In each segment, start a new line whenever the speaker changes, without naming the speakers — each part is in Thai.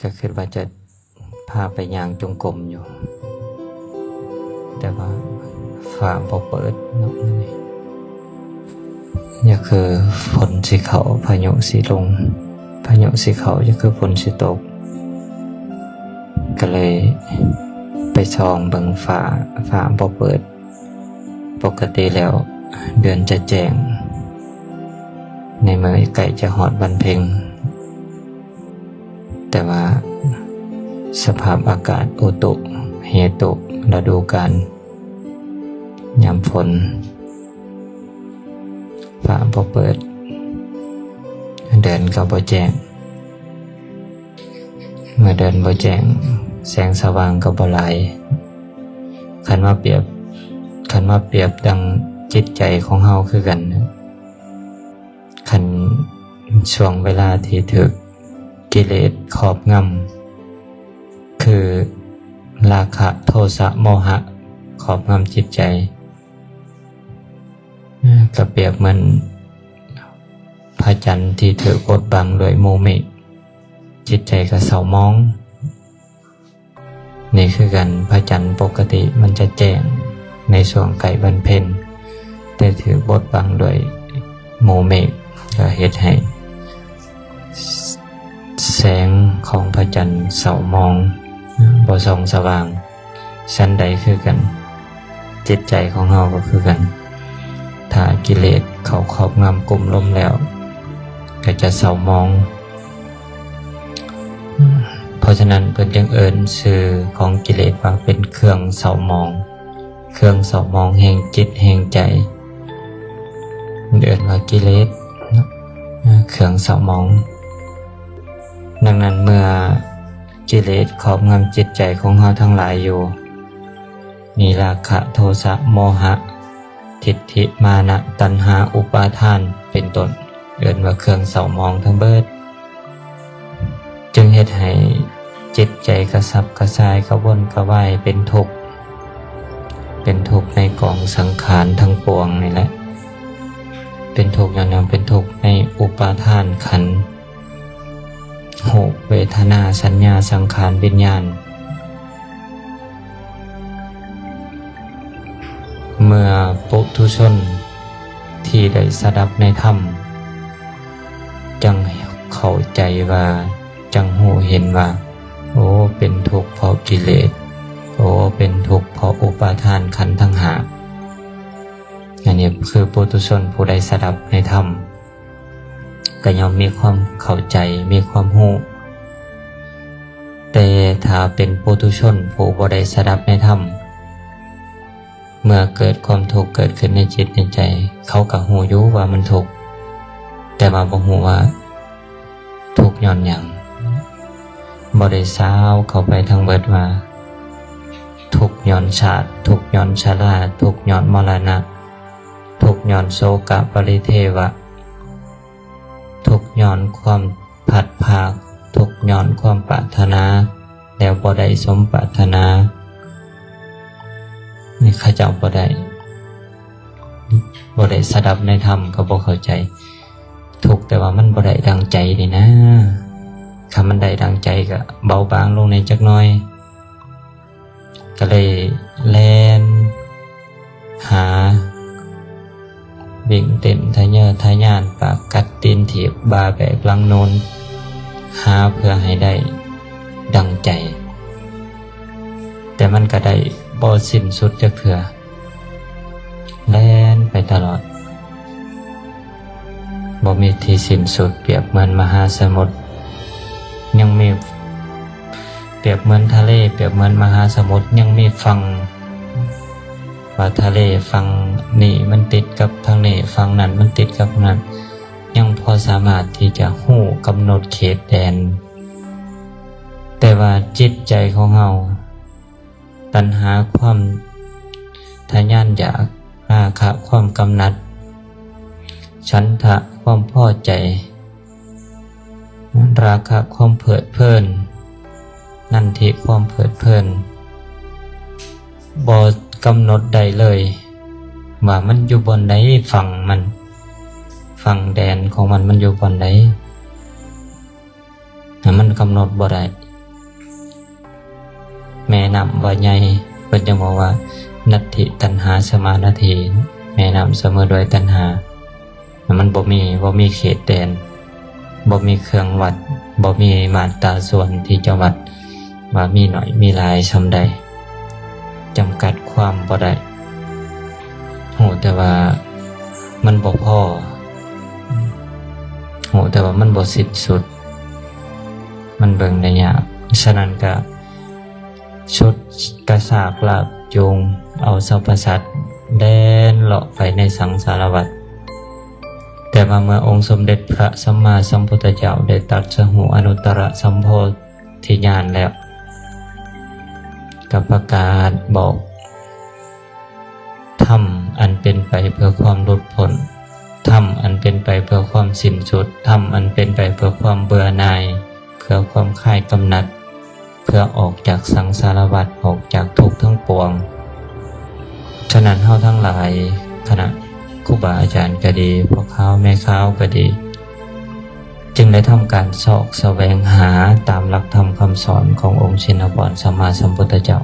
ก็คิดว่าจะพาไปย่างจงกรมอยู่แต่ว่าฟ้าบ่เปิดเนาะนี่อย่าคือฝนสิเข้าพายุสิลงพายุสิเข้าอย่าคือฝนสิตกก็เลยไปส่องเบิ่งฟ้าบ่เปิดปกติแล้วเดือนจะแจ้งในเมื่อใกล้จะฮอดวันเพ็ญแต่ว่าสภาพอากาศอุตุเหตุฤดูกาลยามฝนฟ้าบ่เปิดเดินก็บ่แจ้งเมื่อเดินบ่แจ้งแสงสว่างก็บ่หลายคันว่าเปรียบดังจิตใจของเฮาคือกันคันช่วงเวลาที่ถูกกิเลสครอบงำคือราคะโทสะโมหะครอบงำจิตใจก็เปรียบเหมือนพระจันทร์ที่ถูกบดบังด้วยหมู่เมฆจิตใจก็เศร้าหมองนี่คือกันพระจันทร์ปกติมันจะแจ้งในช่วงใกล้วันเพ็ญแต่ถูกบดบังด้วยหมู่เมฆก็เฮ็ดให้แสงของพระจันทร์เศร้าหมองบ่ส่องสว่างชั้นใดคือกันจิตใจของเราก็คือกันถ้ากิเลสเขาครอบงำกลุ่มลมแล้วก็จะเศร้าหมองเพราะฉะนั้นเพิ่นจึงเอิ้นชื่อของกิเลสว่าเป็นเครื่องเศร้าหมองเครื่องเศร้าหมองแห่งจิตแห่งใจเอิ้นว่ากิเลสเครื่องเศร้าหมองดังนั้นเมื่อกิเลสครอบงำจิตใจของเราทั้งหลายอยู่มีราคะโทสะโมหะทิฏฐิมานะตัณหาอุปาทานเป็นต้นเอิ้นว่าเครื่องเศร้าหมองทั้งเบิดจึงเฮ็ดให้จิตใจกระสับกระส่ายกระวนกระวายเป็นทุกข์ในกองสังขารทั้งปวงนี่แหละเป็นทุกข์อย่างนั้นเป็นทุกข์ในอุปาทานขันธ์รูปเวทนาสัญญาสังขารวิญญาณเมื่อปุถุชนที่ได้สดับในธรรมจังเข้าใจว่าจังหูเห็นว่าโอ้เป็นทุกข์เพราะกิเลสโอ้เป็นทุกข์เพราะอุปาทานขันธ์ทั้งห้าอันนี้คือปุถุชนผู้ใดสดับในธรรมก็ย่อมมีความเข้าใจมีความรู้แต่ถ้าเป็นปุถุชนผู้บ่ได้สดับในธรรมเมื่อเกิดความทุกข์เกิดขึ้นในจิตในใจเขาก็รู้อยู่ว่ามันทุกข์แต่ว่าบ่รู้ว่าทุกข์ย้อนหยังบ่ได้ซาวเข้าไปทางเบิดว่าทุกข์ย้อนชาติทุกข์ย้อนชราทุกข์ย้อนมรณะทุกข์ย้อนโศกปริเทวะทุกข์ย้อนความพัดภาคทุกข์ย้อนความปรารถนาแล้วบ่ได้สมปรารถนานี่ข้าเจ้าบ่ได้สดับในธรรมก็บ่เข้าใจทุกข์แต่ว่ามันบ่ได้ดังใจนี่นะถ้ามันได้ดังใจก็เบาบางลงในจักหน่อยก็เลยแล่นหาวิ่งเต้นทะเยอทะยานปากกัดตีนถีบบาแบกลังโนนหาเพื่อให้ได้ดังใจแต่มันก็ได้บ่สิ้นสุดจักเทื่อแล่นไปตลอดบ่มีที่สิ้นสุดเปรียบเหมือนมหาสมุทรยังมีเปรียบเหมือนทะเลเปรียบเหมือนมหาสมุทรยังมีฝั่งว่าทะเลฝั่งนี้มันติดกับทางนี้ฝั่งนั้นมันติดกับนั้นยังพอสามารถที่จะฮู้กำหนดเขตแดนแต่ว่าจิตใจของเราตัณหาความทะยานอยากราคะความกำหนัดฉันทะความพอใจราคะความเพลิดเพลินนันทิความเพลิดเพลินบ่กำหนดใดเลยว่ามันอยู่บนใดฝั่งแดนของมันอยู่บนใด มันกำหนดบ่ได้แม่นำว่าใหญ่เพิ่นจะบอกว่านัตถิตัณหาสมานาทีแม่นำเสมอโดยตัณหามันบ่มีเขตแดนบ่มีเครื่องวัดบ่มีมาตราส่วนที่จะวัดว่ามีหน่อยมีหลายซำใดจำกัดความบ่ได้โหแต่ว่ามันบ่พอโหแต่ว่ามันบ่สิ้นสุดมันเบิ่งได้ยากฉะนั้นก็ชุดกระสากลากจูงเอาสรรพสัตว์แล่นเลาะไปในสังสารวัฏแต่ว่าเมื่อองค์สมเด็จพระสัมมาสัมพุทธเจ้าได้ตรัสรู้อนุตตรสัมโพธิญาณแล้วก็ประกาศบอกธรรมอันเป็นไปเพื่อความหลุดพ้นธรรมอันเป็นไปเพื่อความสิ้นสุดธรรมอันเป็นไปเพื่อความเบื่อหน่ายเพื่อความคลายกำหนัดเพื่อออกจากสังสารวัฏออกจากทุกข์ทั้งปวงฉะนั้นเฮาทั้งหลายคณะครูบาอาจารย์ก็ดีพ่อค้าแม่ค้าก็ดีจึงได้ทำการสอบแสวงหาตามหลักธรรมคำสอนขององค์ชินวรสัมมาสัมพุทธเจ้า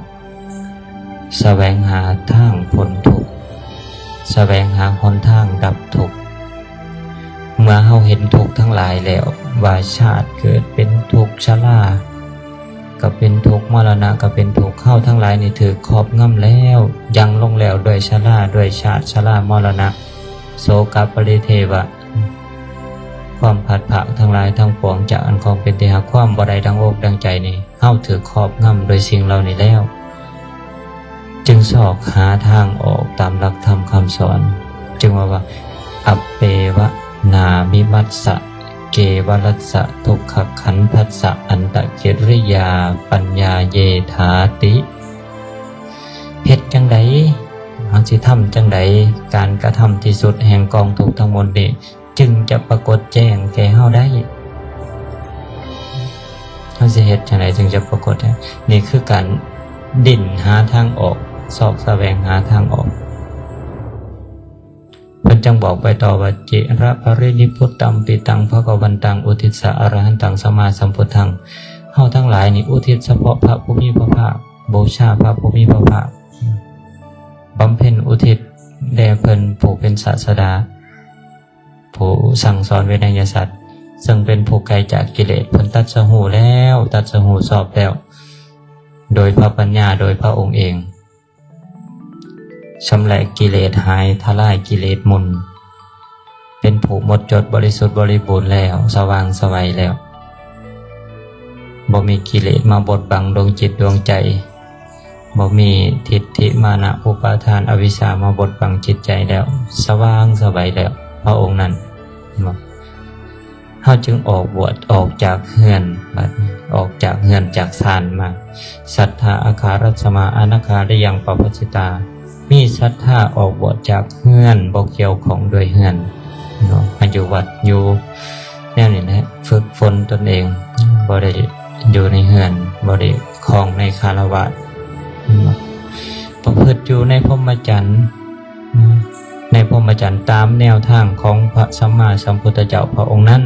แสวงหาทางพ้นทุกข์แสวงหาหนทางดับทุกข์เมื่อเฮาเห็นทุกข์ทั้งหลายแล้วว่าชาติเกิดเป็นทุกข์ชราก็เป็นทุกข์มรณะก็เป็นทุกข์เข้าทั้งหลายนี่ถือครอบงำแล้วยังลงแล้วด้วยชราด้วยชาติชรามรณะโสกปริเทวะความผัดผะทั้งหลายทั้งปวงจากอันของเป็นเทหะความบ่ได้ดังอกดังใจนี่เฮาถือครอบงำโดยสิ่งเหล่านี้แล้วจึงสอกหาทางออกตามหลักธรรมคำสอนจึงว่าอัปเปวะนามิมัสสะเกวรัสสะทุกขขันธัสสะอันตะกิริยาปัญญาเยธาติเฮ็ดจังไดเฮาสิทำจังไดการกระทำที่สุดแห่งกองทุกข์ทั้งหมดนี้จึงจะปรากฏแจ้งแก่เฮาได้เฮาสิเฮ็ดจังไดจึงจะปรากฏได้นี่คือการดิ้นหาทางออกสอบแสวงหาทางออกเพิ่นจังบอกไปต่อว่าจิระภรินิพุตตัมปิตังภคะวันตังอุทิศอรหันตังสัมมาสัมพุทธังเฮาทั้งหลายนี่อุทิศเฉพาะพระผู้มีพระภาคบูชาพระผู้มีพระภาคบำเพ็ญอุทิศแด่เพิ่นผู้เป็นศาสดาผู้สั่งสอนวินัยสัตว์ซึ่งเป็นผู้ไกลจากกิเลสเพิ่นตัดสหูแล้วตัดสหูสอบแล้วโดยพระปัญญาโดยพระองค์เองชำระกิเลสหายทลายกิเลสมุนเป็นผู้หมดจดบริสุทธิ์บริบูรณ์แล้วสว่างไสวแล้วบ่มีกิเลสมาบดบังดวงจิตดวงใจบ่มีทิฏฐิมานะอุปาทานอวิชชามาบดบังจิตใจแล้วสว่างไสวแล้วพระองค์นั้นเฮาจึงออกบวชออกจากเฮือนบัดออกจากเฮือนจากศาลมาศรัทธาอาคารัสมาอนาคาริยังปปัสสิตามีศรัทธาออกบวชจากเฮือนบ่เกี่ยวของด้วยเฮือนมาอยู่วัดอยู่แนวนี้นะฝึกฝนตนเองบ่ได้อยู่ในเฮือนบ่ได้ครองในคฤหัสถ์ประพฤติอยู่ในพรหมจรรย์ในพรหมจรรย์ตามแนวทางของพระสัมมาสัมพุทธเจ้าพระองค์นั้น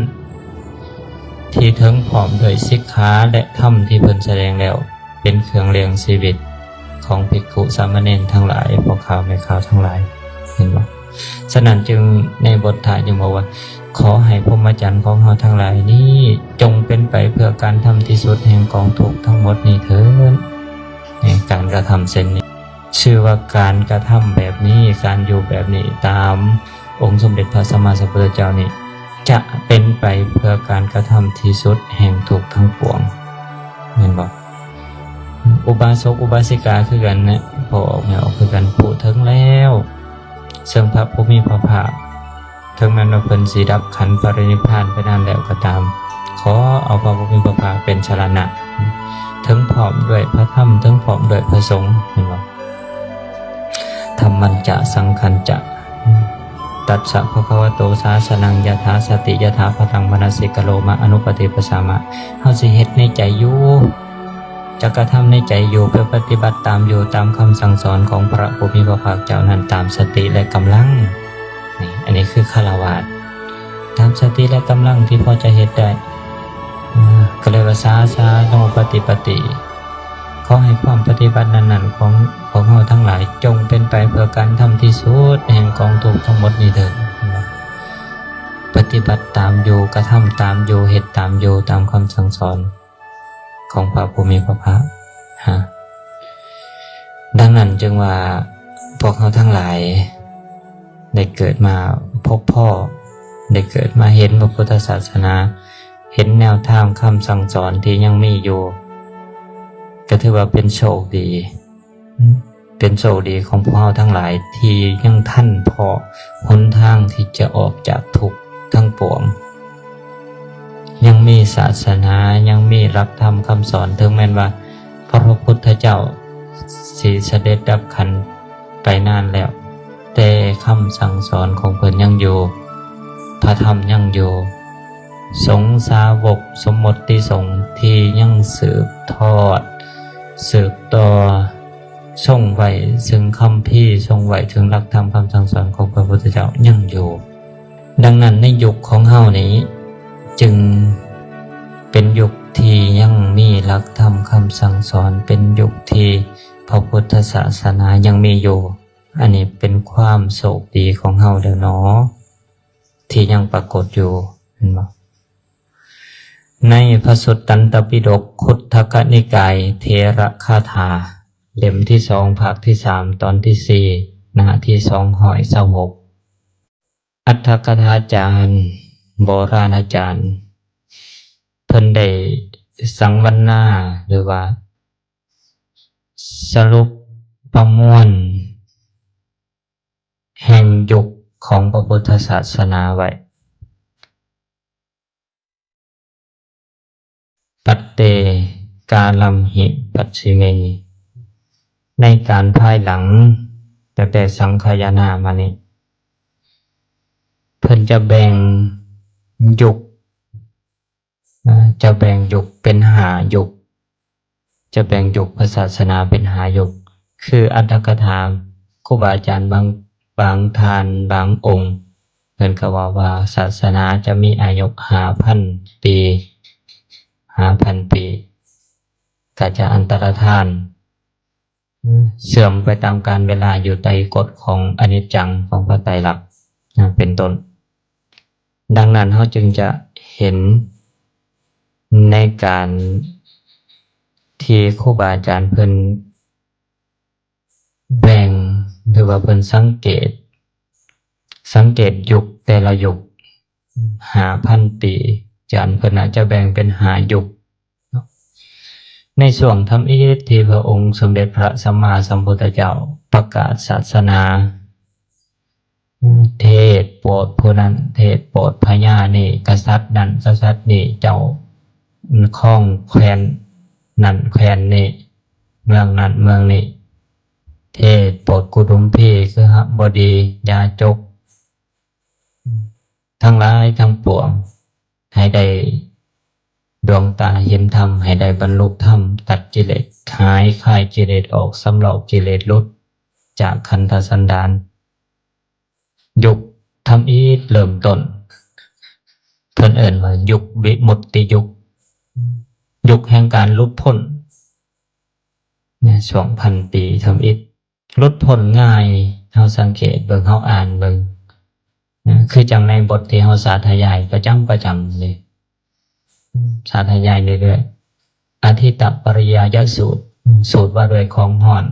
ที่ถึงพร้อมด้วยสิกขาและธรรมที่เพิ่นแสดงแล้วเป็นเครื่องเลี้ยงชีวิตของภิกขุสามเณรทั้งหลายพ่อค้าแม่ค้าทั้งหลายเห็นบ่ฉะนั้นจึงในบทท้ายจึงบอกว่าขอให้พรหมจรรย์ของเราทั้งหลายนี้จงเป็นไปเพื่อการทำที่สุดแห่งกองทุกข์ทั้งหมดนี้เถิดการกระทำเช่นนี้ชื่อว่าการกระทำแบบนี้การอยู่แบบนี้ตามองค์สมเด็จพระสัมมาสัมพุทธเจ้านี่จะเป็นไปเพื่อการกระทำที่สุดแห่งทุกข์ทั้งปวงเห็นบ่อุบาสกอุบาสิกาคือกันนะพอออกเนี่ยออกคือกันผู้ถึงแล้วซึ่งพระผู้มีพระภาคถึงแม้ว่าเพิ่นสิดับขันธ์ปรินิพพานไปนานแล้วก็ตามขอเอาพระผู้มีพระภาคเป็นชรณะถึงพร้อมด้วยพระธรรมถึงพร้อมด้วยพระสงฆ์เห็นบ่ธรรมันจะสังขันจะตัสสะภะคะวะโตสาสนังยถาสติยถาพลังมนสิกโลมะอนุปติปัสสามะเฮาสิเฮ็ดในใจอยู่จะกระทำในใจอยู่เพื่อปฏิบัติตามอยู่ตามคำสั่งสอนของพระผู้มีพระภาคเจ้านั้นตามสติและกำลังนี่อันนี้คือฆราวาสตามสติและกำลังที่พอจะเฮ็ดได้ ก็เลยว่าสาโนปฏิปติขอให้ความปฏิบัตินั้นๆของเราทั้งหลายจงเป็นไปเพื่อการทำที่สุดแห่งกองทุกข์ทั้งหมดนี้เถิดปฏิบัติตามอยู่กระทำตามอยู่เหตุตามอยู่ตามคำสั่งสอนของพระผู้มีพระภาคดังนั้นจึงว่าพวกเราทั้งหลายได้เกิดมาพบพ่อได้เกิดมาเห็นพระพุทธศาสนาเห็นแนวทางคำสั่งสอนที่ยังมีอยู่ก็ถือว่าเป็นโชคดีเป็นโชคดีของพวกเราทั้งหลายที่ยังท่านพอหนทางที่จะออกจากทุกข์ทั้งปวงยังมีศาสนายังมีหลักธรรมคำสอนถึงแม้ว่าพระพุทธเจ้าสิเสด็จดับขันธ์ไปนานแล้วแต่คำสั่งสอนของเพิ่นยังอยู่พระธรรมยังอยู่สงฆ์สาวกสมมติสงฆ์ที่ยังสืบทอดสืบต่อส่งไว้ซึ่งคำพี่ส่งไว้ถึงหลักธรรมคำสั่งสอนของพระพุทธเจ้ายังอยู่ดังนั้นในยุคของเฮานี้จึงเป็นยุคที่ยังมีหลักธรรมคำสั่งสอนเป็นยุคที่พระพุทธศาสนายังมีอยู่อันนี้เป็นความโชคดีของเฮาเด้อเนาะที่ยังปรากฏอยู่เห็นบ่ในพระสุตตันตปิฎกขุททกนิกายเถระคาถาเล่มที่2ภาคที่3ตอนที่4หน้าที่226อัตถกถาจารย์โบราณอาจารย์เพิ่นได้สังวรรณาหรือว่าสรุปประมวลแห่งยุคของพระพุทธศาสนาไว้ปัตเตกาลัมหิปัจฉิเมในการภายหลังแต่สังขยานามานี้เพิ่นจะแบ่งยุคเป็น5ยุคจะแบ่งยุคศาสนาเป็น5ยุคคืออัตถกถาครูบาอาจารย์บางท่านบางองค์เพิ่นก็ว่าศาสนาจะมีอายุ 5,000 ปีก็จะอันตรธานเสื่อมไปตามกาลเวลาอยู่ใต้กฎของอนิจจังของพระไตรลักษณ์เป็นต้นดังนั้นเราจึงจะเห็นในการที่ครูบาอาจารย์เพิ่นแบ่งหรือว่าเพิ่นสังเกตยุคแต่ละยุค 5,000 ปีอาจารย์เพิ่นอาจจะแบ่งเป็น5ยุคในช่วงทำอิฐที่พระองค์สมเด็จพระสัมมาสัมพุทธเจ้าประกาศศาสนาเทศโปรดผู้นั้นเทศโปรดพญานี่กษัตริย์นั้นกษัตริย์นี่เจ้าข้องแคว้นนั้นแคว้นนี่เมืองนั้นเมืองนี้เทศโปรดกุดุมพีคือหบดียาจกทั้งหลายทั้งปวงให้ได้ดวงตาเห็นธรรมให้ได้บรรลุธรรมตัดกิเลสหายคลายกิเลสออกสำหรับกิเลสลดจากขันธสันดานยุคทำอีทเริ่มต้นเพิ่นเอิ้นว่ายุควิมุตติยุคแห่งการหลุดพ้นเนี่ยช่วง1,000 ปีทำอีทหลุดพ้นง่ายเฮาสังเกตเบิ่งเฮาอ่านเบิ่งคือจังในบทที่เฮาสาธยายประจำเลยสาธยายเรื่อยๆอธิตปริยายสูตรว่าด้วยของห่อน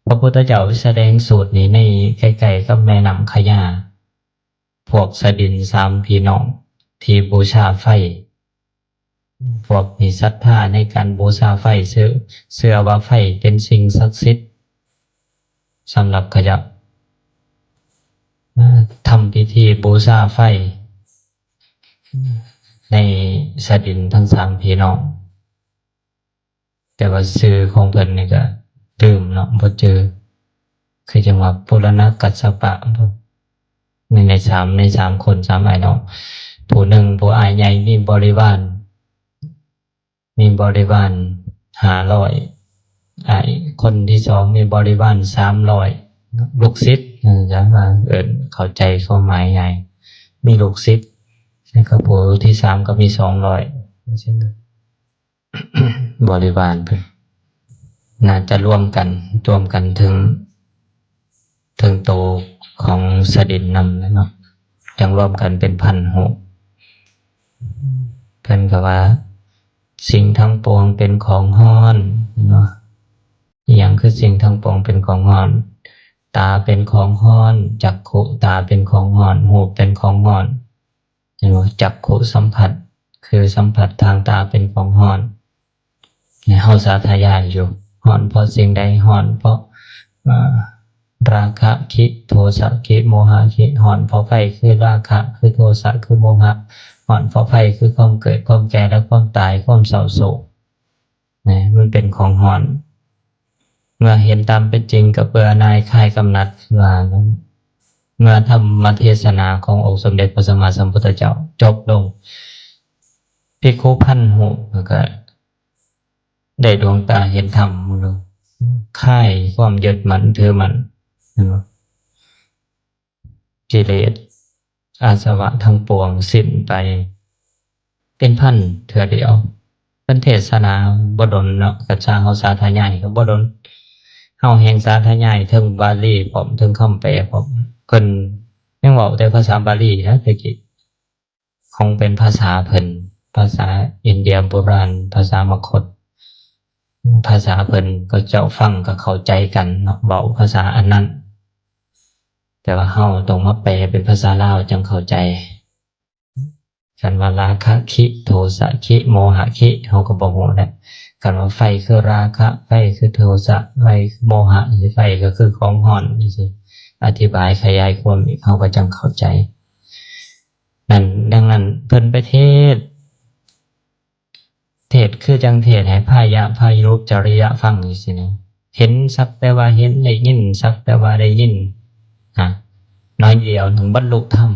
พระพุทธเจ้าแสดงสูตรนี้ในใกล้ๆกับแม่น้ำขยาพวกสดิน3พี่น้องที่บูชาไฟพวกมีศรัทธาในการบูชาไฟเชื่อว่าไฟเป็นสิ่งศักดิ์สิทธิ์สำหรับขยะทำพิธีบูชาไฟในสดินทั้ง3พี่น้องแต่ว่าชื่อของเพิ่นนี่ก็ลืมเนาะบ่เจอคือจังว่าปุรณกัสสปะใน3คน3อ้ายน้องผู้หนึ่งผู้อ้ายใหญ่มีบริวาร500อ้ายคนที่2มีบริวาร300ลูกศิษย์จังว่าเข้าใจความหมายใหญ่มีลูกศิษย์แล้วก็ผู้ที่3ก็มี200 ใช่ไหม บริวารเพิ่นน่าจะร่วมกันถึงโตของเสด็จนำแล้วเนาะจังร่วมกันเป็น1,600เพิ่นก็ว่าสิ่งทั้งปวงเป็นของฮ้อนเนาะอหยังคือสิ่งทั้งปวงเป็นของฮ้อนตาเป็นของฮ้อนจักขุตาเป็นของฮ้อนหูเป็นของฮ้อนเห็นบ่จักขุสัมผัสคือสัมผัสทางตาเป็นของฮ้อนเฮาสาธยายอยู่ฮ้อนเพราะสิ่งใดฮ้อนเพราะราคะคิโทสะคิโมหะคิฮ้อนเพราะไฟคือราคะคือโทสะคือโมหะฮ้อนเพราะไฟคือความเกิดความแก่และความตายความเศร้าโศกนะมันเป็นของฮ้อนเมื่อเห็นตามเป็นจริงก็เบื่อหน่ายคลายกำหนัดว่านั้นเมื่อธรรมเทศนาขององค์สมเด็จพระสัมมาสัมพุทธเจ้าจบลงภิกขุ1,600ก็ได้ดวงตาเห็นธรรมเลยคลายความยึดมั่นถือมั่นกิเลสอาสวะทั้งปวงสิ้นไปเป็นพันเถื่อเดียวเป็นเทศนาบ่ดลเนาะกัจจางเฮาสาธยายก็บ่ดลเฮาแห่งสาธยายถึงบาลีพร้อมถึงคำแปลพร้อมเพิ่นยังเว้าแต่ภาษาบาลีนะตะกี้คงเป็นภาษาเพิ่นภาษาอินเดียโบราณภาษามคธภาษาเพิ่นก็เจ้าฟังก็เข้าใจกันเนาะเว้าภาษาอันนั้นแต่ว่าเฮาต้องมาแปลเป็นภาษาลาวจังเข้าใจคันว่าราคะคิโทสะคิโมหะคิเฮาก็บ่ฮู้แหละคันว่าไฟคือราคะไฟคือโทสะไฟคือโมหะสิไฟก็คือของร้อนจังซี่อธิบายขยายความอีกเฮาก็จังเข้าใจนั่นดังนั้นเพิ่นไปเทศคือจังเทศให้พายะพายุจริยะฟังจังซี่นะเห็นสักแต่ว่าเห็นได้ยินสักแต่ว่าได้ยินน้อยเดียวถึงบรรลุธรรม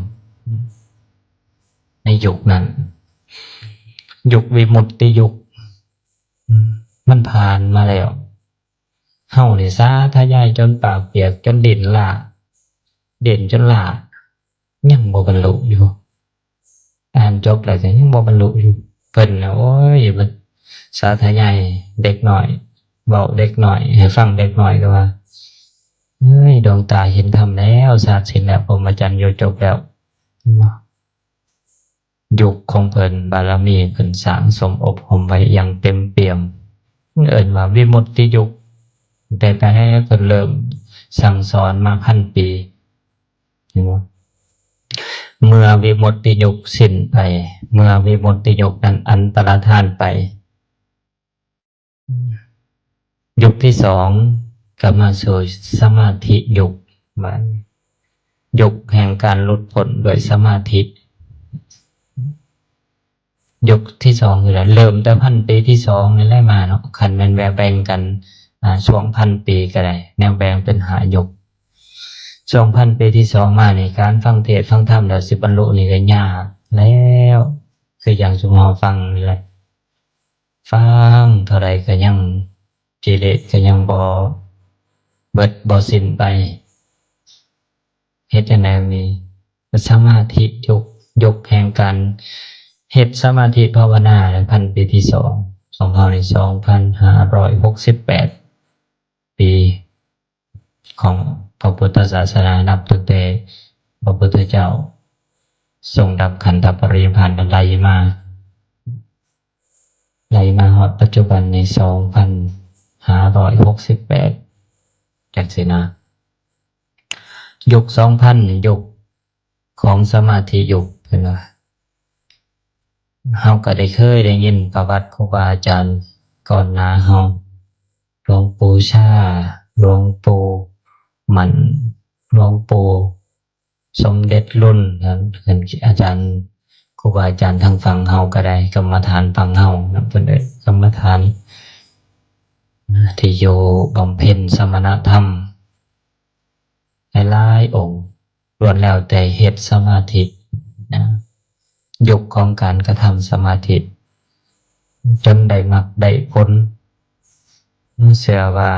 ในยุคนั้นยุควิมุตติยุคมันผ่านมาแล้วเฮานี่ซาทยายจนปากเปียกจนดินลาเด่นจนลายังบ่บรรลุอยู่อ่านจบแล้วก็ยังบ่บรรลุอยู่เพิ่นน่ะโอ้ยมันสาธยายเด็กน้อยเว้าเด็กน้อยให้ฟังเด็กน้อยก็ว่าเฮ้ยดวงตาเห็นธรรมแล้วศาสตร์สิ้นแล้วพรหมจรรย์อยู่จบแล้วยุคของเพิ่นบารมีเพิ่นสร้างสมอบรมไว้อย่างเต็มเปี่ยมเอิ้นว่าวิมุตติยุคแต่ให้เพิ่นเริ่มสั่งสอนมา1,000 ปีเห็นบ่เมื่อวิมุตติยุคสิ้นไปเมื่อวิมุตติยุคนั้นอันตรธานไปยุคที่สองก็มาสู่สมาธิยุคมันยุคแห่งการหลุดพ้นโดยสมาธิยุคที่สองคืออะไรเริ่มแต่1,000 ปีที่สองนี่แหละมาเนาะคันแม่นแบ่งกันช่วง1,000 ปีก็ได้แนวแบ่งเป็น5 ยุคช่วง1,000 ปีที่สองมาในการฟังเทศน์ฟังธรรมแล้วสิบรรลุนี่ก็ยากแล้วคืออย่างสุมเราฟังนี่แหละฟังเท่าไรก็ยังกิเลสก็ยังบ่เบิดบ่สิ้นไปเฮ็ดจังได๋มีสมาธิยกแห่งการเฮ็ดสมาธิภาวนา1,000 ปีที่สองของเราใน2,568 ปีของพระพุทธศาสนานับตั้งแต่พระพุทธเจ้าทรงดับขันธปรินิพพานไล่มาฮอดปัจจุบันใน2,568จังซี่นะยุค2,000ยุคของสมาธิยุคเพิ่นว่าเฮาก็ได้เคยได้ยินประวัติครูบาอาจารย์ก่อนหน้าเฮาหลวงปู่ชาหลวงปู่หมั่นหลวงปู่สมเด็จรุ่นเป็นอาจารย์ครูบาอาจารย์ทางฝั่งเฮาก็ได้กรรมฐานฝั่งเฮาเพิ่นเอิ้นกรรมฐานที่อยู่บำเพ็ญสมณธรรมหลายองค์ล้วนแล้วแต่เฮ็ดสมาธินะยุคของการกระทำสมาธิจนได้มรรคได้ผลเชื่อว่า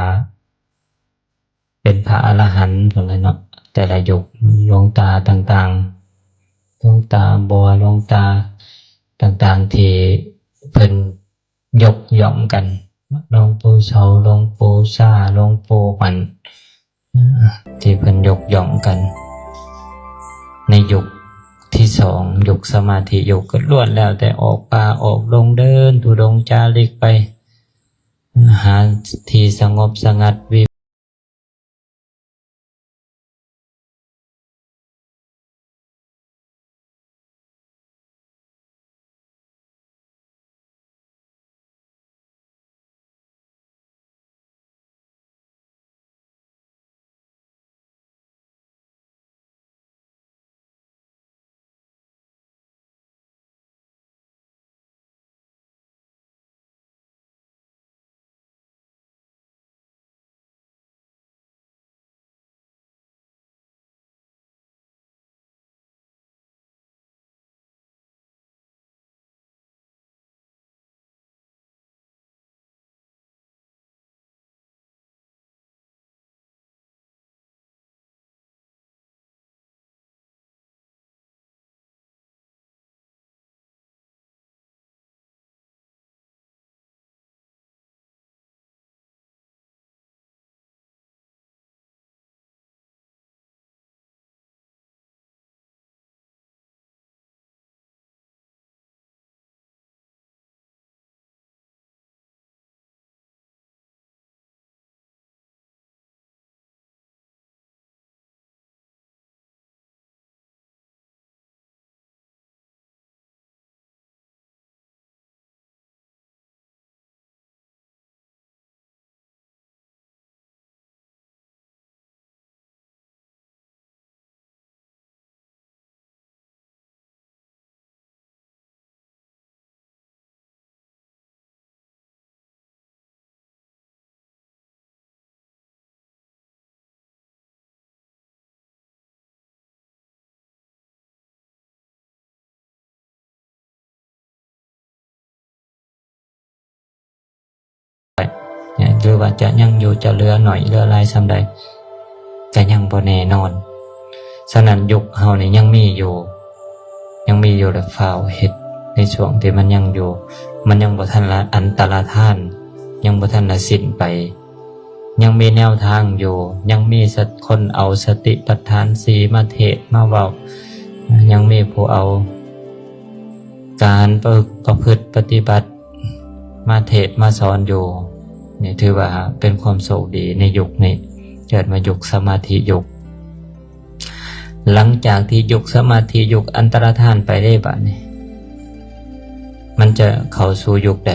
เป็นพระอรหันต์พุ่นเลยเนาะแต่ละยุคหลวงตาต่างๆหลวงตาบัวหลวงตาต่างๆที่ เพิ่นยกย่องกันหลวงปู่เสาหลวงปู่ซ่าหลวงปู่มันที่เพิ่นยกย่องกันในยุคที่สองยุคสมาธิยุคก็ล้วนแล้วแต่ออกป่าออกลงเดินธุดงค์จาริกไปหาที่สงบสงัดวิหรือว่าจะยังอยู่จะเหลือหน่อยเหลือหลายส่ำใดก็ยังบ่แน่นอนฉะนั้นยุคเฮานี่ยังมีอยู่และฝ่าวเฮ็ดในช่วงที่มันยังอยู่มันยังบ่ทันละอันตรธานยังบ่ทันละสิ้นไปยังมีแนวทางอยู่ยังมีคนเอาสติปัฏฐาน4มาเทศน์มาเว้ายังมีผู้เอาการประพฤติปฏิบัติมาเทศน์มาสอนอยู่นี่ถือว่าเป็นความโชคดีในยุคนี้เกิดมายุคสมาธิยุคหลังจากที่ยุคสมาธิยุคอันตรธานไปได้บัดนี้มันจะเข้าสู่ยุคใด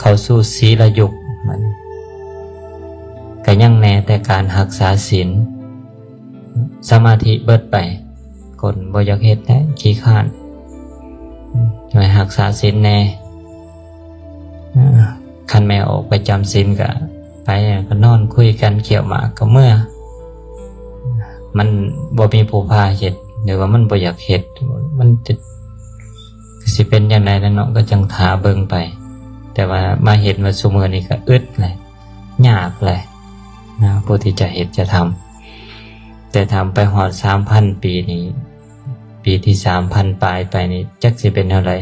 เข้าสู่ศีลยุคมันก็ยังแน่แต่การรักษาศีลสมาธิเบิดไปคนบ่อยากเฮ็ดแท้ขี้คร้านให้รักษาศีลแน่คันแม่ออกไปจำศีลก็ไปก็นอนคุยกันเขี่ยวหมากก็เมื่อมันบ่มีผู้พาเฮ็ดหรือว่ามันบ่อยากเฮ็ดมันจะสิเป็นอย่างไรแล้วเนาะก็จังถาเบิ่งไปแต่ว่ามาเฮ็ดมาซุมื้อนี้ก็อึดเลยยากเลยนะผู้ที่จะเฮ็ดจะทำแต่ทำไปฮอด 3,000 ปีนี้ปีที่ 3,000 ปลายไปนี่จักสิเป็นเท่าใด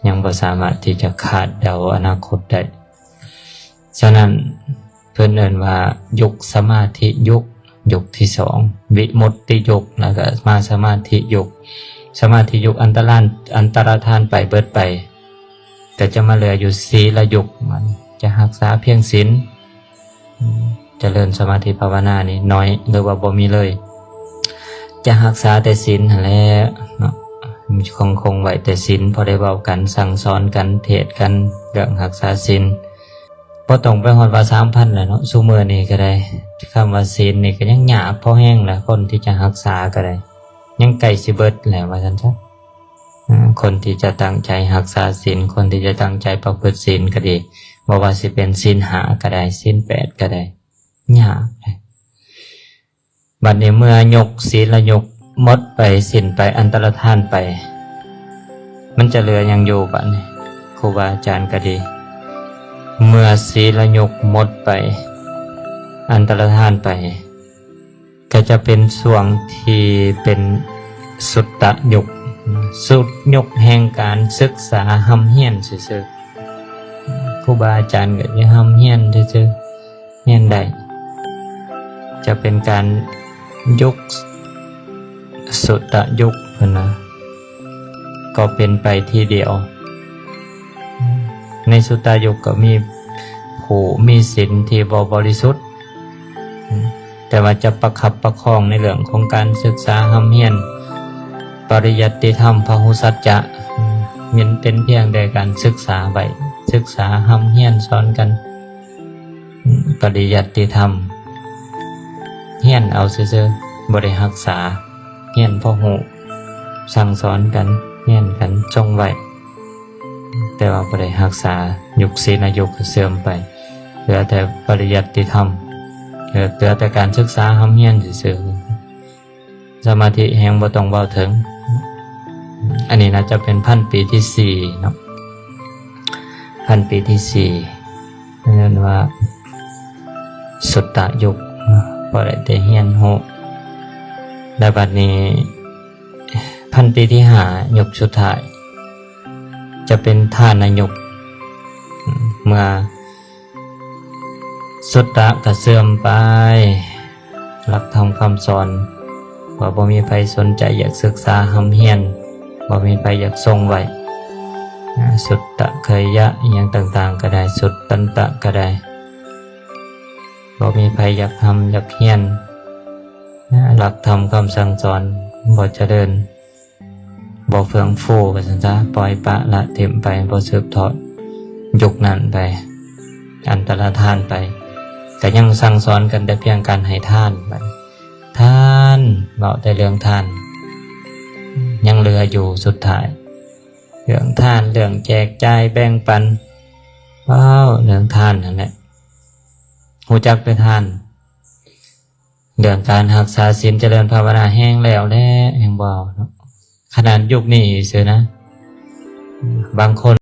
ยังบ่สามารถที่จะคาดเดาอนาคตได้ฉะนั้นเพิ่นเอิ้นว่ายุคสมาธิยุคที่2วิมุตติยุคแล้วก็มาสมาธิยุคสมาธิยุคอันตรธานไปเบิดไปแต่จะมาเหลืออยู่ศีลยุคมันจะรักษาเพียงศีลเจริญสมาธิภาวนานี่น้อยหรือว่าบ่มีเลยจะรักษาแต่ศีลนั่นแหละเนาะคงไว้แต่ศีลพอได้เว้ากันสั่งสอนกันเทศน์กันเรื่องรักษาศีลบ่ต้องไปฮอดว่า 3,000 แล้วเนาะซุมื้อนี้ก็ได้คำว่าศีลนี่ก็ยังยากพอแห้งแล้วคนที่จะรักษาก็ได้ยังใกล้สิเบิดแล้วว่าซั่นซะคนที่จะตั้งใจรักษาศีลคนที่จะตั้งใจประพฤติศีลก็ดีบ่ว่าสิเป็นศีล5ก็ได้ศีล8ก็ได้ยากเลยบัดนี้เมื่อยกศีลยกหมดไปสิ้นไปอันตรธานไปมันจะเหลือยังอยู่บัดนี้ครูบาอาจารย์ก็ดีเมื่อศีลยกหมดไปอันตรธานไปก็จะเป็นช่วงที่เป็นสุตตะยุค สุดยกแห่งการศึกษาหำเฮียนซื่อๆครูบาอาจารย์ก็จะหำเฮียนซื่อๆเฮียนได้จะเป็นการยุคสุตตะยุคนะก็เป็นไปทีเดียวในสุตตะยุคก็มีผู้มีศีลที่บริสุทธิ์แต่ว่าจะประคับประคองในเรื่องของการศึกษาหำเฮียนปริยัติธรรมพหุสัจจะมันเป็นเพียงแต่การศึกษาไว้ศึกษาหำเฮียนสอนกันปริยัติธรรมเฮียนเอาซื่อๆบ่ได้รักษาเฮียนพหูสั่งสอนกันเฮียนกันจงไว้แต่ว่าบ่ได้รักษายุคศีลอายุก็เสื่อมไปเหลือแต่ปริยัติธรรมเหลือแต่การศึกษาหำเฮียนซื่อๆสมาธิแห่งบ่ต้องเว้าถึงอันนี้น่าจะเป็นพันปีที่สี่เนาะพันปีที่สี่นั่นว่าสุตตะยุคพอได้แต่เฮียนโหและบัดนี้พันปีที่ห้ายุคสุดท้ายจะเป็นทานยุคเมื่อสุตตะก็เสื่อมไปหลักธรรมคำสอนว่าบ่มีใครสนใจอยากศึกษาหำเฮียนบ่มีใครอยากทรงไว้สุตตะเคยยะอย่างต่างๆก็ได้สุตตันตะก็ได้บ่มีใครอยากทำอยากเฮียนหลักธรรมคำสั่งสอนบ่เจริญบ่เฟื่องฟูก็ซั่นซะปล่อยปละละถิ่มไปบ่สืบทอดยุคนั้นไปอันตรธานไปก็ยังสั่งสอนกันแต่เพียงการให้ทานไปทานเว้าแต่เรื่องทานยังเหลืออยู่สุดท้ายเรื่องทานเรื่องแจกจ่ายแบ่งปันว้าวเรื่องทานนั่นแหละฮู้จักไปทานเรื่องการรักษาศีลเจริญภาวนาแห้งแล้วแห้งบ่เนาะขนาดยุคนี้เสียนะบางคน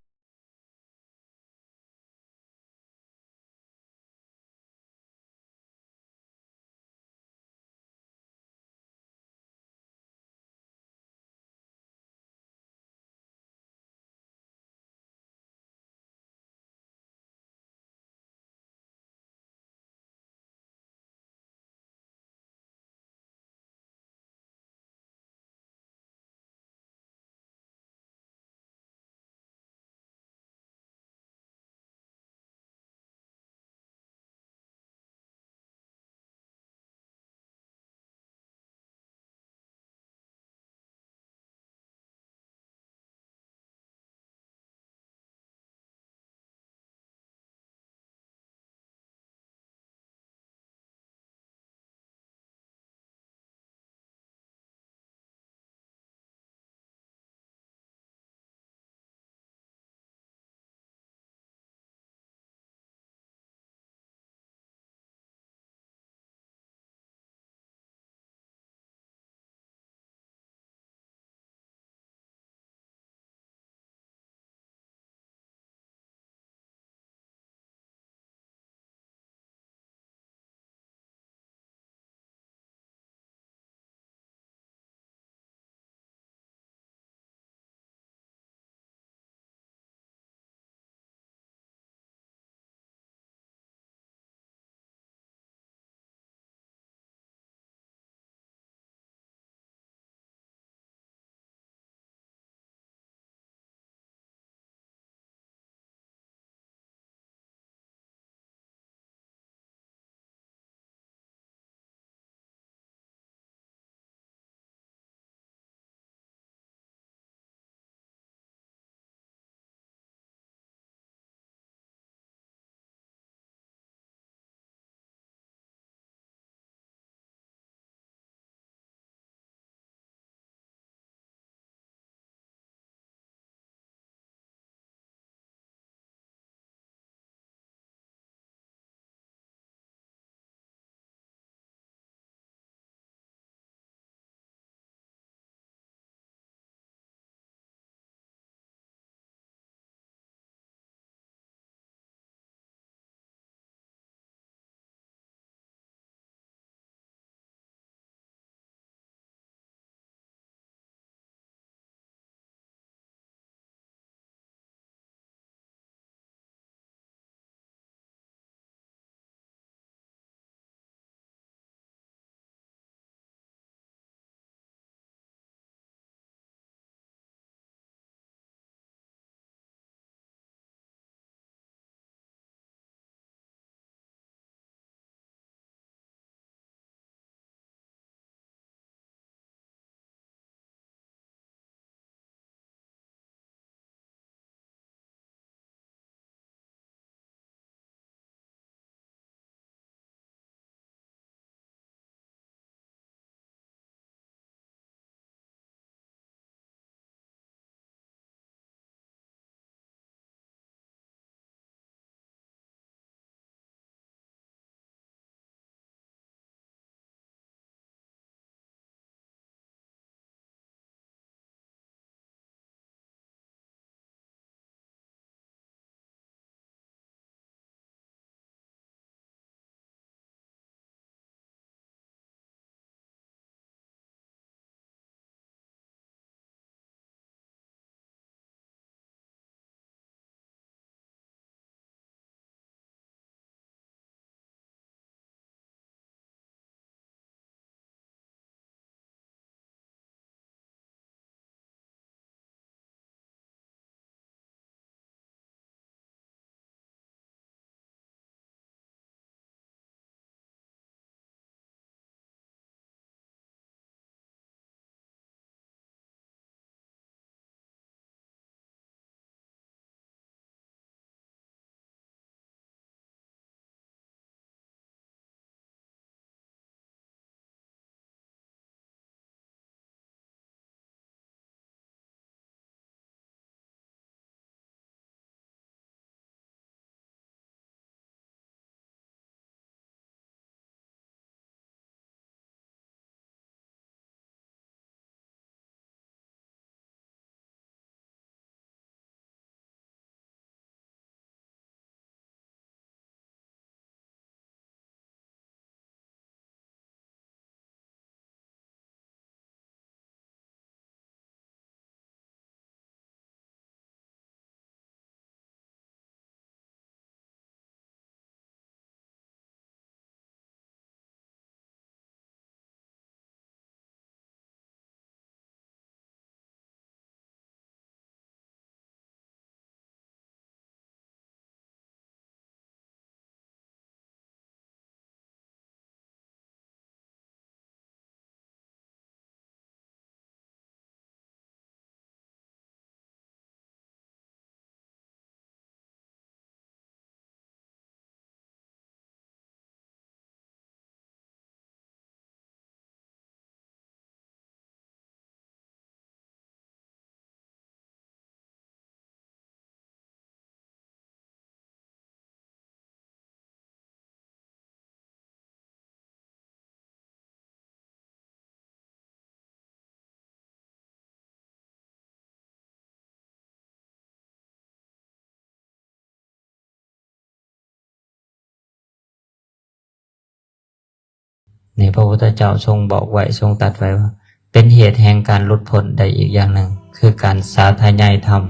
ในพระพุทธเจ้าทรงบอกไว้ทรงตรัสไว้ว่าเป็นเหตุแห่งการหลุดพ้นได้อีกอย่างหนึ่งคือการสาธยายธรรม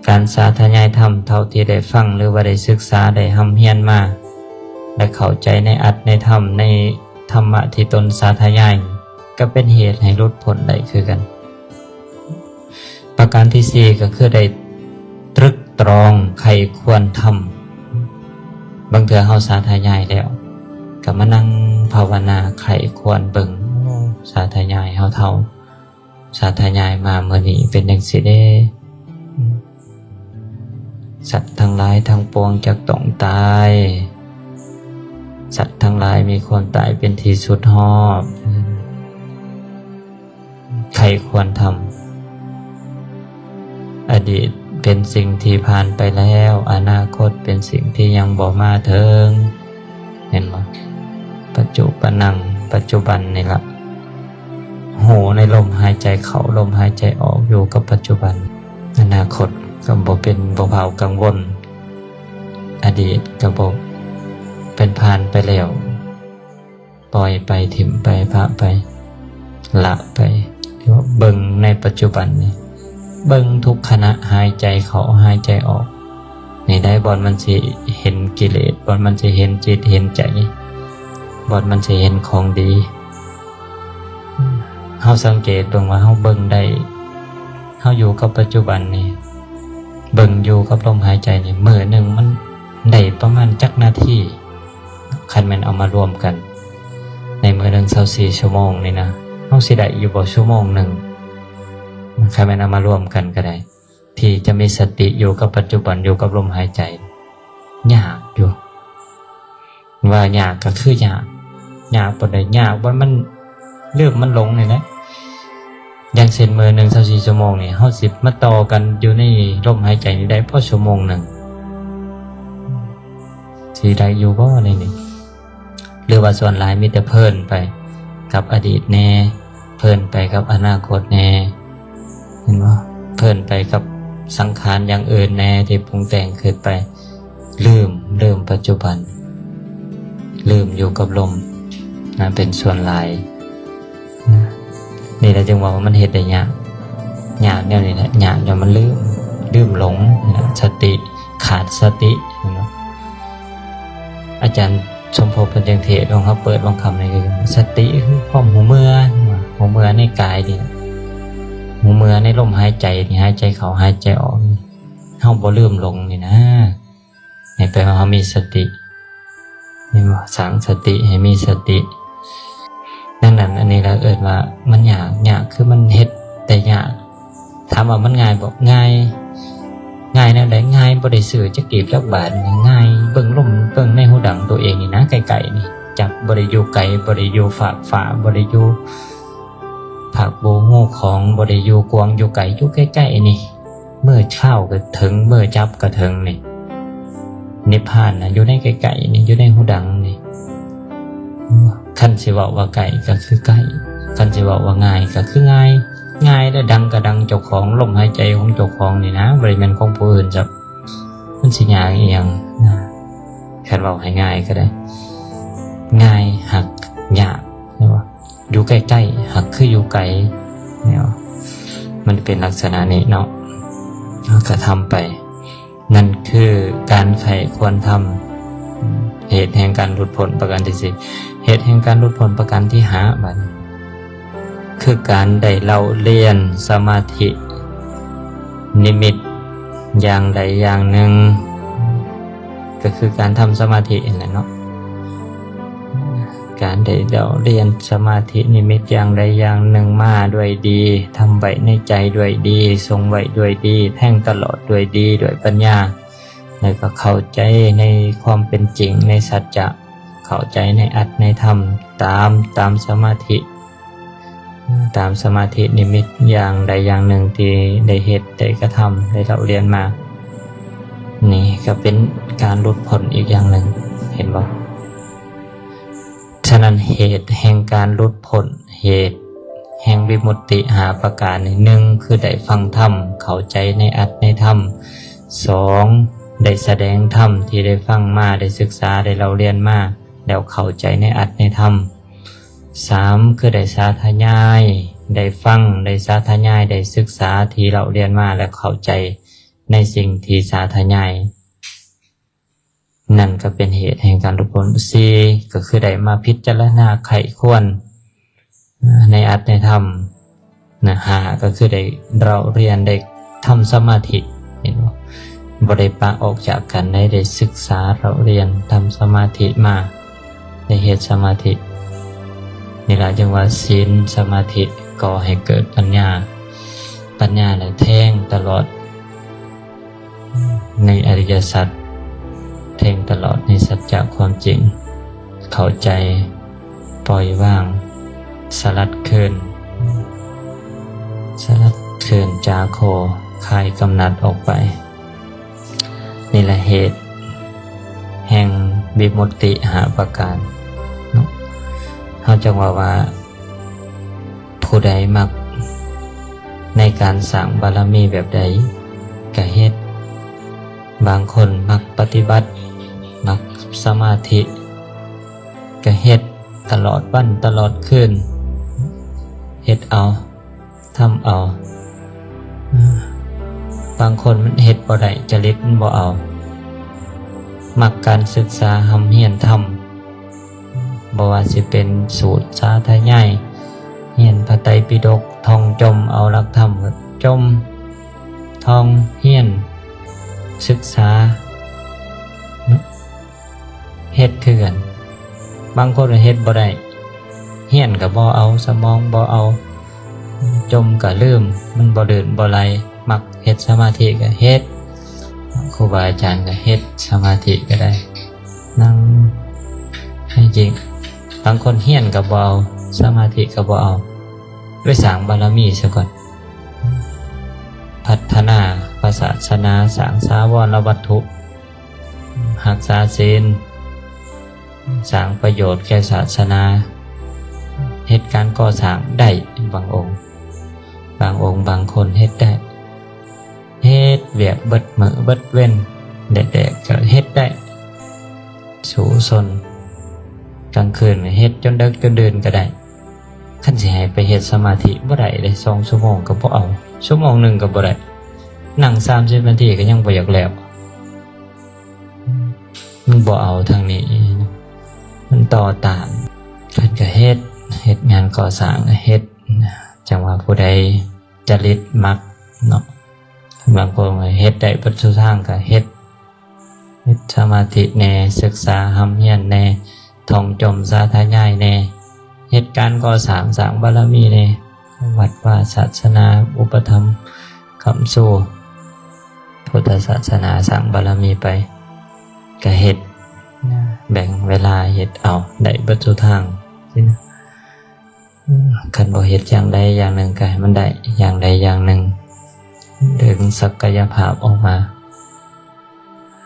การสาธยายธรรมเท่าที่ได้ฟังหรือว่าได้ศึกษาได้หำเฮียนมาและเข้าใจในอัตในธรรมในธรรมะที่ตนสาธยายก็เป็นเหตุให้หลุดพ้นได้คือกันประการที่สี่ก็คือได้ตรึกตรองใครควรทำบางเทื่อเฮาสาธยายแล้วก็มานั่งภาวนาใครควรเบิ่งสาธยายเฮาเท่าสาธยายมาเมื่อนี้เป็นจังซี่เด้สัตว์ทั้งหลายทั้งปวงจักต้องตายสัตว์ทั้งหลายมีความตายเป็นที่สุดฮอบใครควรทำอดีตเป็นสิ่งที่ผ่านไปแล้วอนาคตเป็นสิ่งที่ยังบ่มาถึงเห็นไหมปัจจุบันนี่ละโหในลมหายใจเข้าลมหายใจออกอยู่กับปัจจุบันอนาคตก็บ่เป็นบ่เผากังวลอดีตก็บ่เป็นผ่านไปแล้วปล่อยไปถิ่มไปพระไปละไปเรียกว่าเบิ่งในปัจจุบันนี่เบิ่งทุกขณะหายใจเข้าหายใจออกนี่ได้บอนมันสิเห็นกิเลสบอนมันสิเห็นจิตเห็นใจบอนมันสิเห็นของดีเฮาสังเกตตรงว่าเฮาเบิ่งได้เฮาอยู่กับปัจจุบันนี่เบิ่งอยู่กับลมหายใจนี่มื้อหนึ่งมันได้ประมาณจักนาทีคันแม่นเอามารวมกันในมื้อหนึ่ง24ชั่วโมงนี่นะเฮาสิได้อยู่บ่ชั่วโมงหนึ่งคันแม่นเอามารวมกันก็ได้ที่จะมีสติอยู่กับปัจจุบันอยู่กับลมหายใจยากอยู่ว่ายากก็คือยากบ่ได้ยากว่ามันลืมมันหลงนี่แหละอย่างเช่นมื้อหนึ่ง24ชั่วโมงนี่เฮาสิมาต่อกันอยู่ในลมหายใจนี่ได้พอชั่วโมงหนึ่งสิได้อยู่บ่ในนี่หรือว่าส่วนหลายมีแต่เพลินไปกับอดีตแน่เพลินไปกับอนาคตแน่เห็นบ่เพลินไปกับสังขารอย่างอื่นแน่ที่ปรุงแต่งขึ้นไปลืมปัจจุบันลืมอยู่กับลมนะเป็นส่วนหลายนะนี่แหละจึงว่ามันเฮ็ดได้ยากแนวนี้แหละยากจนมันลืมหลงนะสติขาดสติเห็นบ่อาจารย์สมภพเป็นจังเทศของเขาเปิดบางคำในคือสติคือความหูเมื่อในกายดิหูเมื่อในลมหายใจนี่หายใจเข้าหายใจออกเฮาบ่ลืมหลงนี่นะให้ไปว่าเฮามีสตินี่ว่าสร้างสติให้มีสติดังนั้นอันนี้เราว่ามันยากคือมันเฮ็ดแต่ยากถามว่ามันง่ายบ่ง่ายแนวใดง่ายบ่ได้ซื้อจักกีบจักบาทง่ายเบิ่งลมเบิ่งในหูดังตัวเองนี่นะไกลๆนี่จักบ่ได้อยู่ไกลบ่ได้อยู่ฝากฝาบ่ได้อยู่ผักโบหูของบ่ได้อยู่กวางอยู่ไกลอยู่ใกล้ๆนี่เมื่อเช้าก็ถึงเมื่อจับก็ถึงนี่นิพพานน่ะอยู่ในไกลๆนี่อยู่ในหูดังนี่คันสิเว้าว่าไกลก็คือไกลคันสิเว้าว่าง่ายก็คือง่ายและดังก็ดังเจ้าของลมหายใจของเจ้าของนี่นะบ่ได้แม่นของผู้อื่นจับมันสิยากอีหยังนะคันเว้าให้ง่ายก็ได้ง่ายหักยากใช่ป่ะอยู่ใกล้ๆหักคืออยู่ไกลเนี่ยมันเป็นลักษณะนี้เนาะก็ทำไปนั่นคือการใครควรทำเหตุแห่งการหลุดพ้นประการที่สี่เหตุแห่งการหลุดพ้นประการที่ห้าบัดคือการได้เล่าเรียนสมาธินิมิตอย่างใดอย่างหนึ่งก็คือการทำสมาธินั่นแหละเนาะการได้เล่าเรียนสมาธินิมิตอย่างใดอย่างหนึ่งมาด้วยดีทำไว้ในใจด้วยดีทรงไว้ด้วยดีแท่งตลอดด้วยดีด้วยปัญญาแล้วก็เข้าใจในความเป็นจริงในสัจจะเข้าใจในอัตในธรรมตามสมาธินิมิตอย่างใดอย่างหนึ่งที่ได้เหตุได้กระทำได้เราเรียนมานี่ก็เป็นการหลุดพ้นอีกอย่างหนึ่งเห็นบ่ฉะนั้นเหตุแห่งการหลุดพ้นเหตุแห่งวิมุตติหาประการหนึ่งคือได้ฟังธรรมเข้าใจในอัตในธรรมสองได้แสดงธรรมที่ได้ฟังมาได้ศึกษาได้เราเรียนมาไ แล้วเข้าใจในอัตในธรรม3คือได้สาธยายได้ฟังได้สาธยายได้ศึกษาที่เราเรียนมาและเข้าใจในสิ่งที่สาธยายนั่นก็เป็นเหตุแห่งการหลุดพ้น4ก็คือได้มาพิจารณาไขควรในอัตในธรรม5ก็คือได้เราเรียนได้ทำสมาธิเห็นบ่ได้ปะออกจากกันได้ศึกษาเราเรียนทำสมาธิมาได้เหตุสมาธินี่ล่ะจึงว่าศีลสมาธิก่อให้เกิดปัญญาและแทงตลอดในอริยสัจแทงตลอดในสัจจะความจริงเข้าใจปล่อยวางสลัดคืนจาโคคลายกำหนัดออกไปนี่แหละเหตุแห่งวิมุตติหาประการเขาจังว่าผู้ใดมักในการสร้างบารมีแบบใดก็เฮ็ดบางคนมักปฏิบัติมักสมาธิก็เฮ็ดตลอดวันตลอดคืนเฮ็ดเอาทำเอาบางคนมันเฮ็ดบ่ได้จริตมันบ่เอามักการศึกษาหำเฮียนทำบ่ว่าสิเป็นสูตรสาธยายเฮียนพระไตรปิฎกท่องจมเอาหลักธรรมจมท่องเฮียนศึกษาเฮ็ดคือกันบางคนเฮ็ดบ่ได้เฮียนก็บ่เอาสมองบ่เอาจมก็ลืมมันบ่เดินบ่ไหลมักเฮ็ดสมาธิก็เฮ็ดครูบาอาจารย์ก็เฮ็ดสมาธิก็ได้นั่งให้จริงบางคนเฮียนก็บ่เอาสมาธิก็บ่เอาด้วยสร้างบารมีซะก่อนพัฒนาศาสนาสร้างสาวรวัตถุรักษาศีลสร้างประโยชน์แก่ศาสนาเหตุการณ์ก่อสร้างได้บางองค์บางคนเฮ็ดได้เฮ็ดเวียกเบิดมื้อเบิดเว้นแดดๆก็เฮ็ดได้สูสนกลางคืนเฮ็ดจนดึกจนดื่นก็ได้คันสิให้ไปเฮ็ดสมาธิบ่ได้เลย2ชั่วโมงก็บ่เอาชั่วโมงนึงก็บ่ได้นั่ง30นาทีก็ยังบ่อยากแล้วมันบ่เอาทางนี้มันต่อต้านเพิ่นก็เฮ็ดงานก่อสร้างเฮ็ดจังว่าผู้ใดจริตมักเนาะบางคนก็เฮ็ดได้เบิดทุกทางก็เฮ็ดสมาธิแน่ศึกษาหำเฮียนแน่ท่องจมสาธยายแน่เหตุการณ์ก่อสร้างบารมีแน่วัดว่าศาสนาอุปถัมภ์คำสู่พุทธศาสนาสร้างบารมีไปก็เฮ็ดแบ่งเวลาเฮ็ดเอาได้เบิดทุกทางคันบ่เฮ็ดอย่างใดอย่างหนึ่งก็ให้มันได้อย่างใดอย่างหนึ่งดึงศักยภาพออกมา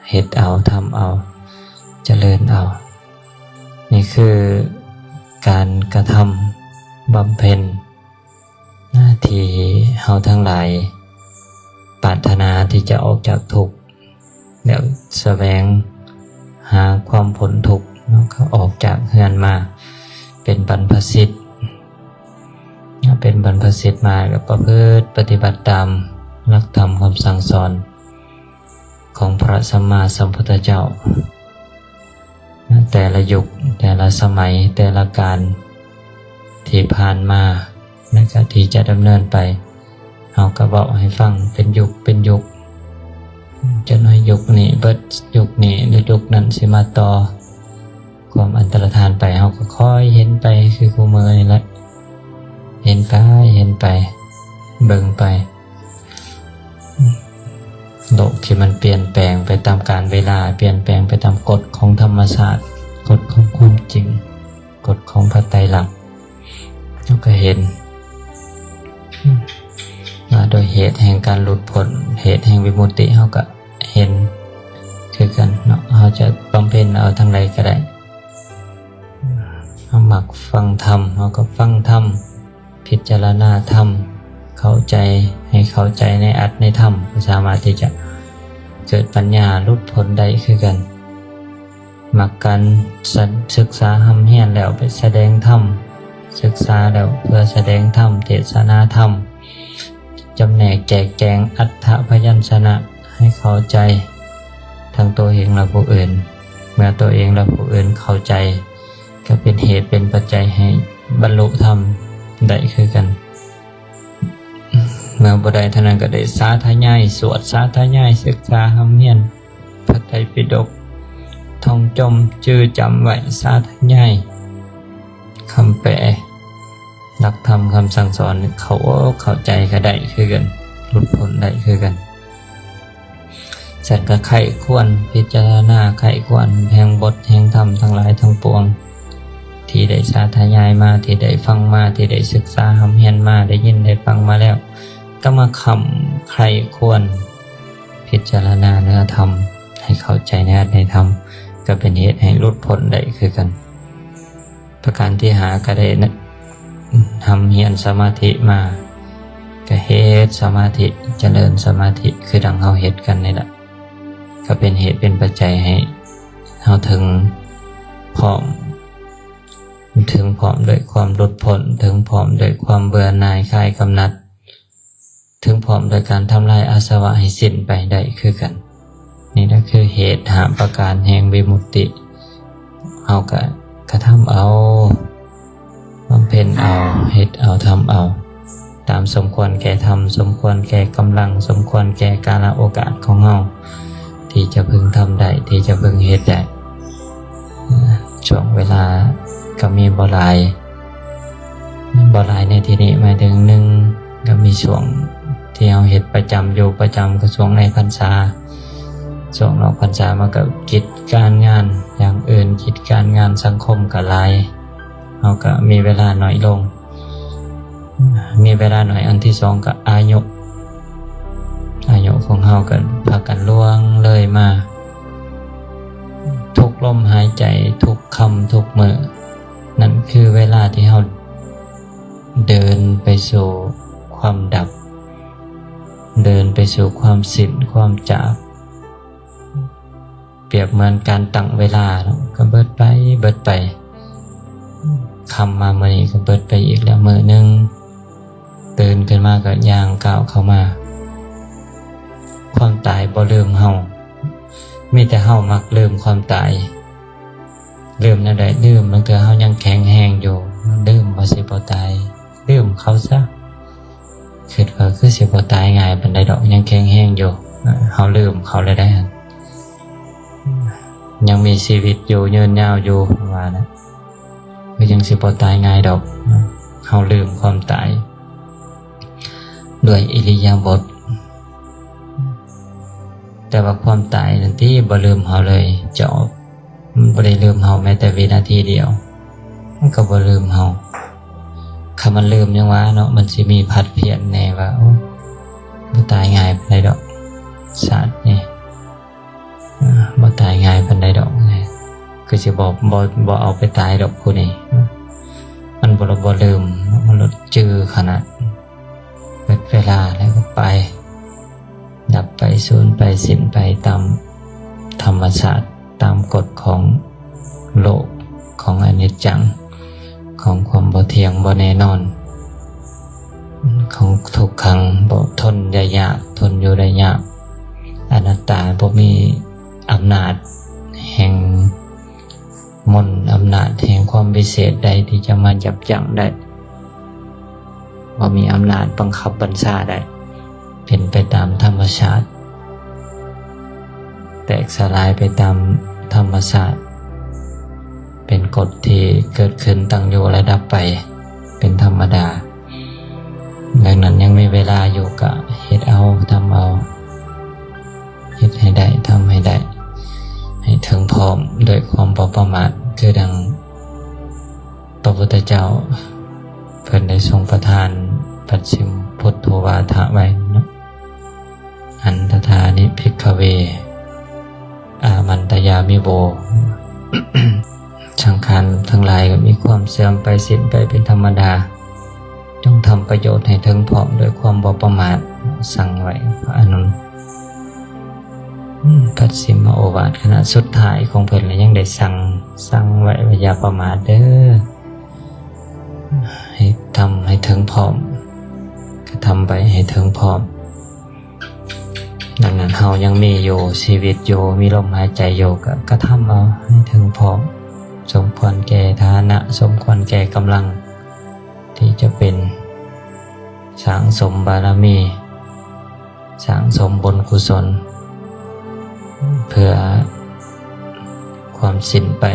เฮ็ดเอาทำเอาเจริญเอานี่คือการกระทำบำเพ็ญหน้าที่เฮาทั้งหลายปรารถนาที่จะออกจากทุกข์แล้วแสวงหาความพ้นทุกข์แล้วก็ออกจากเฮือนมาเป็นบรรพชิตมาแล้วประพฤติปฏิบัติตามหลักธรรมคำสั่งสอนของพระสัมมาสัมพุทธเจ้าแต่ละยุคแต่ละสมัยแต่ละการที่ผ่านมาและก็ที่จะดำเนินไปเอากระบอกให้ฟังเป็นยุคจะน้อยยุคนี้เบิดยุคนี้หรือยุคนั้นสิมาต่อความอันตรธานไปเราก็ค่อยเห็นไปคือกูมือนี่แหละเห็นไปเบิ่งไปโลกที่มันเปลี่ยนแปลงไปตามกาลเวลาเปลี่ยนแปลงไปตามกฎของธรรมชาติกฎของความจริงกฎของพระไตรลักษณ์เราก็เห็นว่าโดยเหตุแห่งการหลุดพ้นเหตุแห่งวิมุตติเราก็เห็นคือกันเนาะเราจะบำเพ็ญเอาทั้งใดก็ได้เรามักฟังธรรมเราก็ฟังธรรมพิจารณาธรรมเข้าใจให้เข้าใจในอัตในธรรมสามารถที่จะเกิดปัญญาหลุดพ้นได้คือกัน มักกันศึกษาหำเฮียนแล้วไปแสดงธรรมศึกษาแล้วเพื่อแสดงธรรมเทศนาธรรมจำแนกแจกแจงอัตถพยัญชนะให้เข้าใจทั้งตัวเองและผู้อื่นเมื่อตัวเองและผู้อื่นเข้าใจก็เป็นเหตุเป็นปัจจัยให้บรรลุธรรมได้คือกันเมื่อบ่ได้เท่านั้นก็ได้สาธยายสวดสาธยายศึกษาหำเฮียนพระไตรปิฎกท่องจำจื้อจำไว้สาธยายคำแปลหลักธรรมคำสั่งสอนเข้าใจก็ได้คือกันหลุดพ้นได้คือกันสัตว์ก็ไข้ควรพิจารณาไข้ควรแห่งบทแห่งธรรมทั้งหลายทั้งปวงที่ได้สาธยายมาที่ได้ฟังมาที่ได้ศึกษาหำเฮียนมาได้ยินได้ฟังมาแล้วก็มาไข้ควรพิจารณาเนื้อธรรมให้เข้าใจในธรรมก็เป็นเหตุให้หลุดพ้นได้คือกันประการที่หาก็ได้ทำเฮียนสมาธิมาก็เฮ็ดสมาธิเจริญสมาธิคือดังเฮาเฮ็ดกันนี่แหละก็เป็นเหตุเป็นปัจจัยให้เฮาถึงพร้อมด้วยความหลุดพ้นถึงพร้อมด้วยความเบื่อหน่ายคลายกำหนัดถึงพร้อมโดยการทำลายอาสวะให้สิ้นไปได้คือกันนี่ก็คือเหตุหาประการแห่งวิมุตติเอากระทำเอาบำเพ็ญเอาเฮ็ดเอาทำเอาตามสมควรแก่ธรรมสมควรแก่กำลังสมควรแก่กาลโอกาสของเฮาที่จะพึงทำได้ที่จะพึงเฮ็ดได้ช่วงเวลาก็มีบ่หลายในที่นี้หมายถึงหนึ่งก็มีช่วงที่เราเฮ็ดประจำอยู่ประจำก็ช่วงในพรรษาช่วงนอกพรรษามากับกิจการงานอย่างอื่นกิจการงานสังคมก็หลายเราก็มีเวลาน้อยลงมีเวลาน้อยอันที่สองก็อายุของเราก็พากันล่วงเลยมาทุกลมหายใจทุกคำทุกมื้อนั่นคือเวลาที่เราเดินไปสู่ความดับเดินไปสู่ความสิ้นความจากเปรียบเหมือนการตั้งเวลาก็เบิดไปคำมามื้อนี้ก็เบิดไปอีกแล้วมื้อนึงตื่นขึ้นมาก็ย่างก้าวเข้ามาความตายบ่ลืมเฮามีแต่เฮามักลืมความตายลืมนั่นได้ลืมบางเทื่อเฮายังแข็งแรงอยู่ลืมบ่สิบ่ตายลืมเขาซะคิดว่าคือสิบ่ตายง่ายปานใดดอกยังแข็งแรงอยู่เฮาลืมเขาเลยได้ยังมีชีวิตอยู่ยืนยาวอยู่ว่านะก็ยังสิบ่ตายง่ายดอกเฮาลืมความตายด้วยอิริยาบถแต่ว่าความตายนั่นที่บ่ลืมเฮาเลยมันบ่ได้ลืมเฮาแม้แต่วินาทีเดียวมันก็บ่ลืมเฮาคำมันลืมยังว่าเนาะมันสิมีพัดเพี้ยนแน่ว่าบ่ตายง่ายปานใดดอกสัตว์นี่บ่ตายง่ายปานใดดอกคือสิบ่เอาไปตายดอกผู้นี้มันบ่ลืมมันลดจื้อขนาดเป็นเวลาแล้วก็ไปดับไปสูญไปสิ้นไปตามธรรมชาติตามกฎของโลกของอนิจจังของความบ่เที่ยงบ่แน่นอนของทุกขังบ่ทนได้ยากทนอยู่ได้ยากอนัตตาบ่มีอำนาจแห่งมนต์อำนาจแห่งความพิเศษใดที่จะมายับยั้งได้บ่มีอำนาจบังคับบัญชาได้เป็นไปตามธรรมชาติแตกสลายไปตามธรรมชาติเป็นกฎที่เกิดขึ้นตั้งอยู่และดับไปเป็นธรรมดาดังนั้นยังมีเวลาอยู่ก็เฮ็ดเอาทำเอาเฮ็ดให้ได้ทำให้ได้ให้ถึงพร้อมโดยความบ่ประมาทคือดังพระพุทธเจ้าเพิ่นได้ทรงประทานปัจฉิมพุทโธวาทะไว้เนาะอันตถานิภิกขเวอามันตยามิโว สังขารทั้งหลายก็มีความเสื่อมไปสิ้นไปเป็นธรรมดาจงทำประโยชน์ให้ถึงพร้อมด้วยความบ่ประมาทสั่งไว้พระอานนท์ พัดสิมาโอวาทขณะสุดท้ายของเพิ่นและยังได้สั่งไว้ว่าอย่าประมาทเด้อให้ทำให้ถึงพร้อมก็ทำไปให้ถึงพร้อมดังนั้นเฮายังมีอยู่ชีวิตอยู่มีลมหายใจอยู่ก็ทำเอาให้ถึงพร้อมสมควรแก่ฐานะสมควรแก่กำลังที่จะเป็นสร้างสมบารมีสร้างสมบุญกุศลเพื่อความสิ้นไป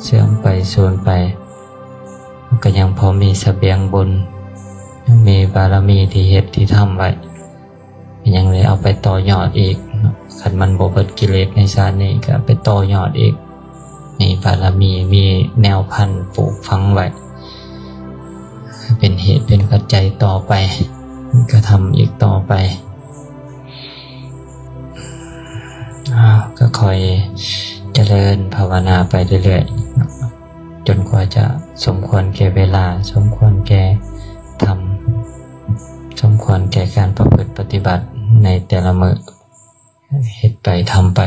เสื่อมไปสูญไปก็ยังพอมีเสบียงบุญยังมีบารมีที่เฮ็ดที่ทำไว้ยังเลยเอาไปต่อยอดอีกขันมันบ่เบิดกิเลสในชาตินี้ก็ไปต่อยอดอีกมีบารมีมีแนวพันธุ์ปลูกฝังไว้เป็นเหตุเป็นปัจจัยต่อไปก็ทำอีกต่อไปก็คอยเจริญภาวนาไปเรื่อยๆจนกว่าจะสมควรแก่เวลาสมควรแก่ธรรมสมควรแก่การประพฤติปฏิบัติในแต่ละมื้อเฮ็ดไปทำไป